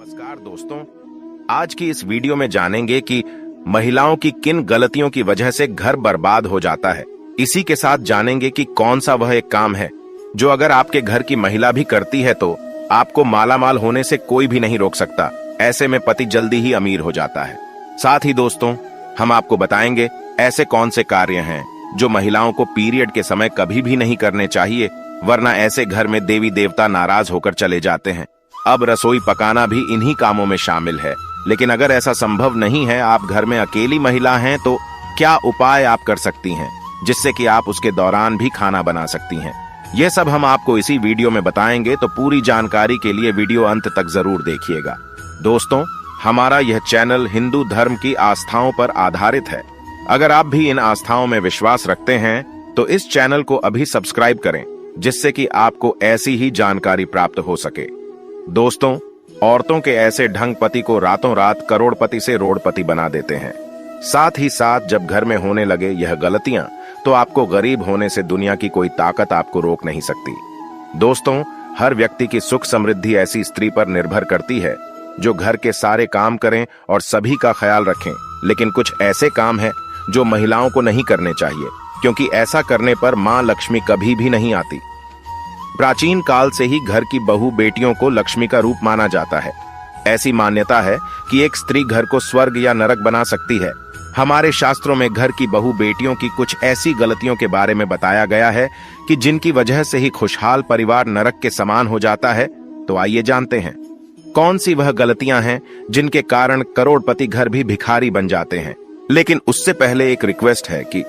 नमस्कार दोस्तों, आज की इस वीडियो में जानेंगे कि महिलाओं की किन गलतियों की वजह से घर बर्बाद हो जाता है। इसी के साथ जानेंगे कि कौन सा वह एक काम है जो अगर आपके घर की महिला भी करती है तो आपको मालामाल होने से कोई भी नहीं रोक सकता। ऐसे में पति जल्दी ही अमीर हो जाता है। साथ ही दोस्तों, हम आपको बताएंगे ऐसे कौन से कार्य हैं जो महिलाओं को पीरियड के समय कभी भी नहीं करने चाहिए, वरना ऐसे घर में देवी देवता नाराज होकर चले जाते हैं। अब रसोई पकाना भी इन्हीं कामों में शामिल है। लेकिन अगर ऐसा संभव नहीं है, आप घर में अकेली महिला हैं, तो क्या उपाय आप कर सकती हैं जिससे कि आप उसके दौरान भी खाना बना सकती हैं। यह सब हम आपको इसी वीडियो में बताएंगे, तो पूरी जानकारी के लिए वीडियो अंत तक जरूर देखिएगा। दोस्तों, हमारा यह चैनल हिंदू धर्म की आस्थाओं पर आधारित है। अगर आप भी इन आस्थाओं में विश्वास रखते हैं तो इस चैनल को अभी सब्सक्राइब करें, जिससे कि आपको ऐसी ही जानकारी प्राप्त हो सके। दोस्तों, औरतों के ऐसे ढंग पति को रातों रात करोड़पति से रोड़पति बना देते हैं। साथ ही साथ जब घर में होने लगे यह गलतियां, तो आपको गरीब होने से दुनिया की कोई ताकत आपको रोक नहीं सकती। दोस्तों, हर व्यक्ति की सुख समृद्धि ऐसी स्त्री पर निर्भर करती है जो घर के सारे काम करें और सभी का ख्याल रखें। लेकिन कुछ ऐसे काम हैं जो महिलाओं को नहीं करने चाहिए, क्योंकि ऐसा करने पर मां लक्ष्मी कभी भी नहीं आती। प्राचीन काल से ही घर की बहू बेटियों को लक्ष्मी का रूप माना जाता है। ऐसी मान्यता है कि एक स्त्री घर को स्वर्ग या नरक बना सकती है। हमारे शास्त्रों में घर की बहू बेटियों की कुछ ऐसी गलतियों के बारे में बताया गया है कि जिनकी वजह से ही खुशहाल परिवार नरक के समान हो जाता है। तो आइए जानते हैं कौन सी वह गलतियां हैं जिनके कारण करोड़पति घर भी भिखारी बन जाते हैं। लेकिन उससे पहले एक रिक्वेस्ट है कि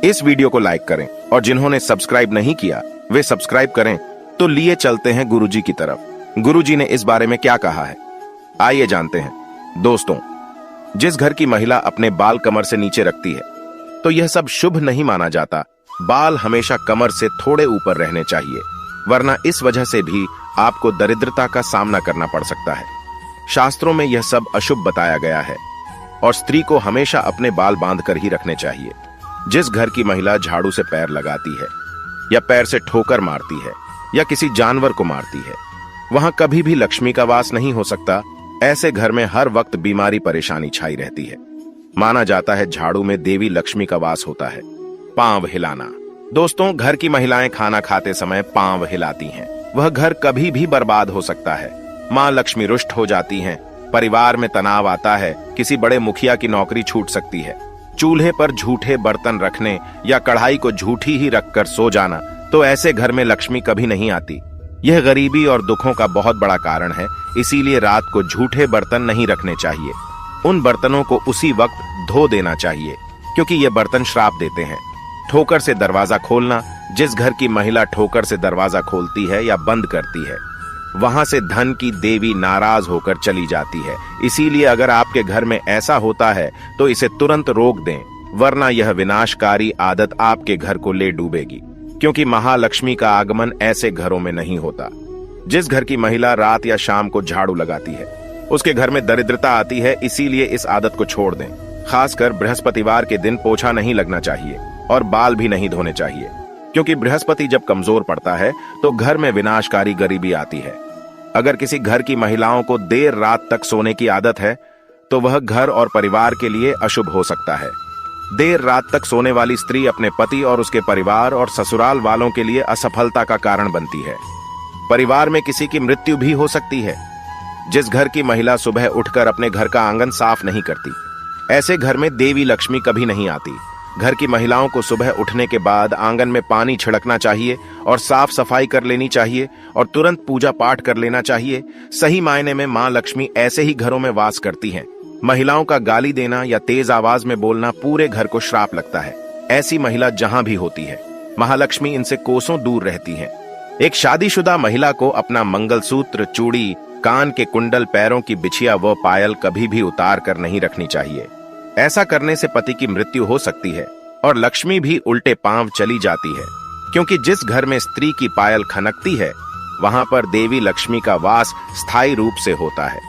इस वीडियो को लाइक करें, और जिन्होंने सब्सक्राइब नहीं किया वे सब्सक्राइब करें। तो लिए चलते हैं गुरुजी की तरफ। गुरुजी ने इस बारे में क्या कहा है, आइए जानते हैं। दोस्तों, जिस घर की महिला अपने बाल कमर से नीचे रखती है तो यह सब शुभ नहीं माना जाता। बाल हमेशा कमर से थोड़े ऊपर रहने चाहिए, वरना इस वजह से भी आपको दरिद्रता का सामना करना पड़ सकता है। शास्त्रों में यह सब अशुभ बताया गया है और स्त्री को हमेशा अपने बाल बांध कर ही रखने चाहिए। जिस घर की महिला झाड़ू से पैर लगाती है या पैर से ठोकर मारती है या किसी जानवर को मारती है, वहां कभी भी लक्ष्मी का वास नहीं हो सकता। ऐसे घर में हर वक्त बीमारी परेशानी छाई रहती है। माना जाता है झाड़ू में देवी लक्ष्मी का वास होता है। पांव हिलाना। दोस्तों, घर की महिलाएं खाना खाते समय पांव हिलाती हैं, वह घर कभी भी बर्बाद हो सकता है। मां लक्ष्मी रुष्ट हो जाती हैं, परिवार में तनाव आता है, किसी बड़े मुखिया की नौकरी छूट सकती है। चूल्हे पर झूठे बर्तन रखने या कढ़ाई को झूठी ही रखकर सो जाना, तो ऐसे घर में लक्ष्मी कभी नहीं आती। यह गरीबी और दुखों का बहुत बड़ा कारण है। इसीलिए रात को झूठे बर्तन नहीं रखने चाहिए। उन बर्तनों को उसी वक्त धो देना चाहिए, क्योंकि ये बर्तन श्राप देते हैं। ठोकर से दरवाजा खोलना। जिस घर की महिला ठोकर से दरवाजा खोलती है या बंद करती है, वहां से धन की देवी नाराज होकर चली जाती है। इसीलिए अगर आपके घर में ऐसा होता है तो इसे तुरंत रोक दें, वरना यह विनाशकारी आदत आपके घर को ले डूबेगी, क्योंकि महालक्ष्मी का आगमन ऐसे घरों में नहीं होता। जिस घर की महिला रात या शाम को झाड़ू लगाती है उसके घर में दरिद्रता आती है। इसीलिए इस आदत को छोड़ दें। खासकर बृहस्पतिवार के दिन पोछा नहीं लगना चाहिए और बाल भी नहीं धोने चाहिए, क्योंकि बृहस्पति जब कमजोर पड़ता है तो घर में विनाशकारी गरीबी आती है। अगर किसी घर की महिलाओं को देर रात तक सोने की आदत है तो वह घर और परिवार के लिए अशुभ हो सकता है। देर रात तक सोने वाली स्त्री अपने पति और उसके परिवार और ससुराल वालों के लिए असफलता का कारण बनती है। परिवार में किसी की मृत्यु भी हो सकती है। जिस घर की महिला सुबह उठकर अपने घर का आंगन साफ नहीं करती, ऐसे घर में देवी लक्ष्मी कभी नहीं आती। घर की महिलाओं को सुबह उठने के बाद आंगन में पानी छिड़कना चाहिए और साफ सफाई कर लेनी चाहिए और तुरंत पूजा पाठ कर लेना चाहिए। सही मायने में मां लक्ष्मी ऐसे ही घरों में वास करती हैं। महिलाओं का गाली देना या तेज आवाज में बोलना पूरे घर को श्राप लगता है। ऐसी महिला जहां भी होती है, महालक्ष्मी इनसे कोसों दूर रहती हैं। एक शादीशुदा महिला को अपना मंगलसूत्र, चूड़ी, कान के कुंडल, पैरों की बिछिया व पायल कभी भी उतार कर नहीं रखनी चाहिए। ऐसा करने से पति की मृत्यु हो सकती है और लक्ष्मी भी उल्टे पांव चली जाती है, क्योंकि जिस घर में स्त्री की पायल खनकती है वहां पर देवी लक्ष्मी का वास स्थायी रूप से होता है।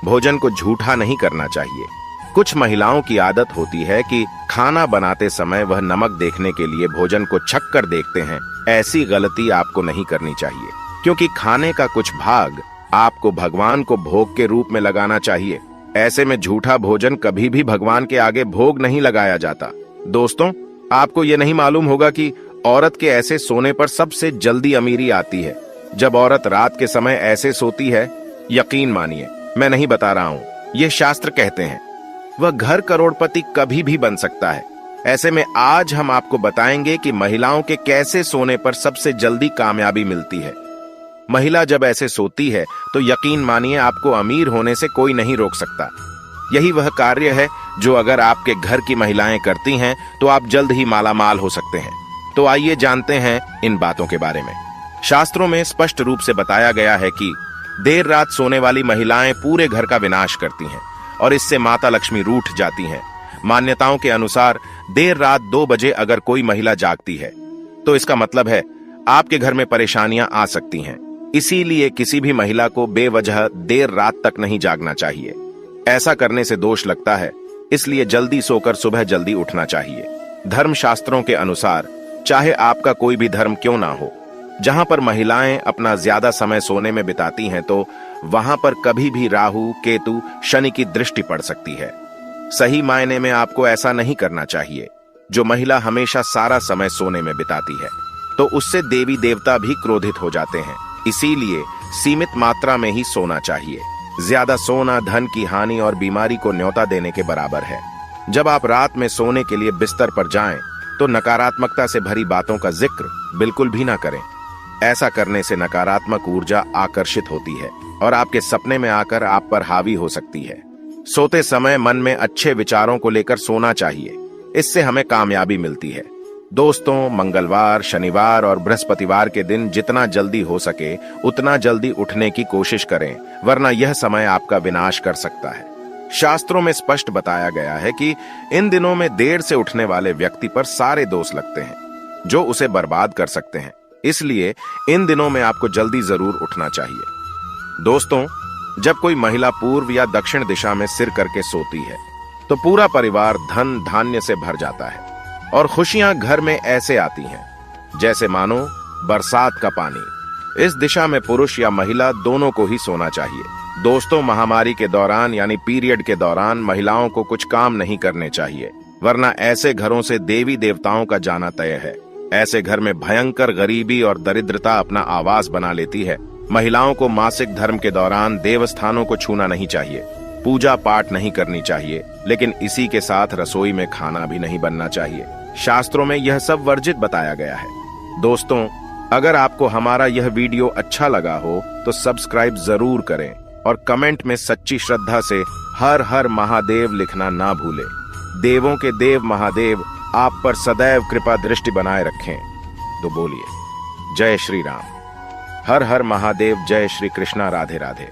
भोजन को झूठा नहीं करना चाहिए। कुछ महिलाओं की आदत होती है कि खाना बनाते समय वह नमक देखने के लिए भोजन को छक कर देखते हैं। ऐसी गलती आपको नहीं करनी चाहिए, क्योंकि खाने का कुछ भाग आपको भगवान को भोग के रूप में लगाना चाहिए। ऐसे में झूठा भोजन कभी भी भगवान के आगे भोग नहीं लगाया जाता। दोस्तों, आपको ये नहीं मालूम होगा कि औरत के ऐसे सोने पर सबसे जल्दी अमीरी आती है। जब औरत रात के समय ऐसे सोती है, यकीन मानिए, मैं नहीं बता रहा हूं, ये शास्त्र कहते हैं, वह घर करोड़पति कभी भी बन सकता है। ऐसे में आज हम आपको बताएंगे कि महिलाओं के कैसे सोने पर सबसे जल्दी कामयाबी मिलती है। महिला जब ऐसे सोती है तो यकीन मानिए आपको अमीर होने से कोई नहीं रोक सकता। यही वह कार्य है जो अगर आपके घर की महिलाएं करती हैं तो आप जल्द ही मालामाल हो सकते हैं। तो आइए जानते हैं इन बातों के बारे में। शास्त्रों में स्पष्ट रूप से बताया गया है कि देर रात सोने वाली महिलाएं पूरे घर का विनाश करती हैं और इससे माता लक्ष्मी रूठ जाती हैं। मान्यताओं के अनुसार देर रात 2 बजे अगर कोई महिला जागती है तो इसका मतलब है आपके घर में परेशानियां आ सकती हैं। इसीलिए किसी भी महिला को बेवजह देर रात तक नहीं जागना चाहिए। ऐसा करने से दोष लगता है, इसलिए जल्दी सोकर सुबह जल्दी उठना चाहिए। धर्म शास्त्रों के अनुसार चाहे आपका कोई भी धर्म क्यों ना हो, जहां पर महिलाएं अपना ज्यादा समय सोने में बिताती हैं तो वहां पर कभी भी राहु, केतु, शनि की दृष्टि पड़ सकती है। सही मायने में आपको ऐसा नहीं करना चाहिए। जो महिला हमेशा सारा समय सोने में बिताती है तो उससे देवी देवता भी क्रोधित हो जाते हैं। इसीलिए सीमित मात्रा में ही सोना चाहिए। ज्यादा सोना धन की हानि और बीमारी को न्योता देने के बराबर है। जब आप रात में सोने के लिए बिस्तर पर जाएं तो नकारात्मकता से भरी बातों का जिक्र बिल्कुल भी ना करें। ऐसा करने से नकारात्मक ऊर्जा आकर्षित होती है और आपके सपने में आकर आप पर हावी हो सकती है। सोते समय मन में अच्छे विचारों को लेकर सोना चाहिए, इससे हमें कामयाबी मिलती है। दोस्तों, मंगलवार, शनिवार और बृहस्पतिवार के दिन जितना जल्दी हो सके उतना जल्दी उठने की कोशिश करें, वरना यह समय आपका विनाश कर सकता है। शास्त्रों में स्पष्ट बताया गया है कि इन दिनों में देर से उठने वाले व्यक्ति पर सारे दोष लगते हैं जो उसे बर्बाद कर सकते हैं। इसलिए इन दिनों में आपको जल्दी जरूर उठना चाहिए। दोस्तों, जब कोई महिला पूर्व या दक्षिण दिशा में सिर करके सोती है तो पूरा परिवार धन धान्य से भर जाता है और खुशियां घर में ऐसे आती हैं जैसे मानो बरसात का पानी। इस दिशा में पुरुष या महिला दोनों को ही सोना चाहिए। दोस्तों, महामारी के दौरान यानी पीरियड के दौरान महिलाओं को कुछ काम नहीं करने चाहिए, वरना ऐसे घरों से देवी देवताओं का जाना तय है। ऐसे घर में भयंकर गरीबी और दरिद्रता अपना आवास बना लेती है। महिलाओं को मासिक धर्म के दौरान देवस्थानों को छूना नहीं चाहिए, पूजा पाठ नहीं करनी चाहिए, लेकिन इसी के साथ रसोई में खाना भी नहीं बनना चाहिए। शास्त्रों में यह सब वर्जित बताया गया है। दोस्तों, अगर आपको हमारा यह वीडियो अच्छा लगा हो तो सब्सक्राइब जरूर करें और कमेंट में सच्ची श्रद्धा से हर हर महादेव लिखना ना भूलें। देवों के देव महादेव आप पर सदैव कृपा दृष्टि बनाए रखें। तो बोलिए जय श्री राम। हर हर महादेव। जय श्री कृष्णा। राधे राधे।